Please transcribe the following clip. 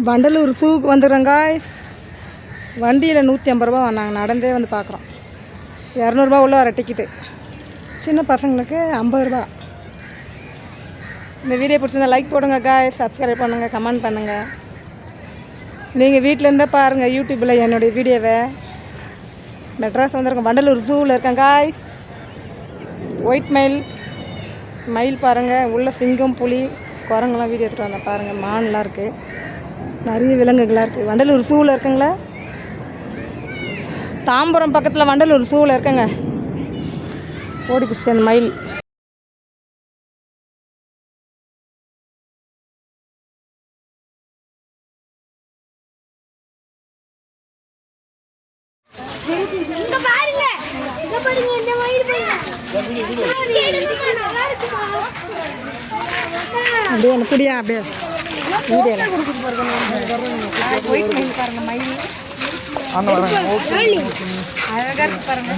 வண்டலூர் ஜூக்கு வந்துடுறோங்க. வண்டியில் 150 ரூபா நாங்க நடந்தே வந்து பார்க்குறோம். 200 ரூபா உள்ள வர டிக்கெட்டு. சின்ன பசங்களுக்கு 50 ரூபா. இந்த வீடியோ பிடிச்சிருந்தா லைக் போடுங்க காய்ஸ், சப்ஸ்கிரைப் பண்ணுங்கள், கமெண்ட் பண்ணுங்கள். நீங்கள் வீட்டிலேருந்தே பாருங்கள் யூடியூப்பில் என்னுடைய வீடியோவை. மெட்ராஸ் வந்துருக்கோம், வண்டலூர் ஜூவில் இருக்கேன் காய்ஸ். ஒயிட் மயில் பாருங்கள், உள்ள சிங்கம், புலி, குரங்கெல்லாம் வீடியோ எடுத்துகிட்டு வந்தேன் பாருங்கள். மான்லாம் இருக்குது, நிறைய விலங்குகளாக இருக்குது. வண்டலூர் ஜூவில் இருக்குங்களா, தாம்பரம் பக்கத்தில் வண்டலூர் ஜூவில் இருக்கேங்க. ஓடி பிடிச்சி அந்த மயில். அப்படியே எனக்கு புரியா அப்படியே வீடியோவில் ஒயிட் மயில் பாருங்க, மயில் அழகாக இருக்கு பாருங்க.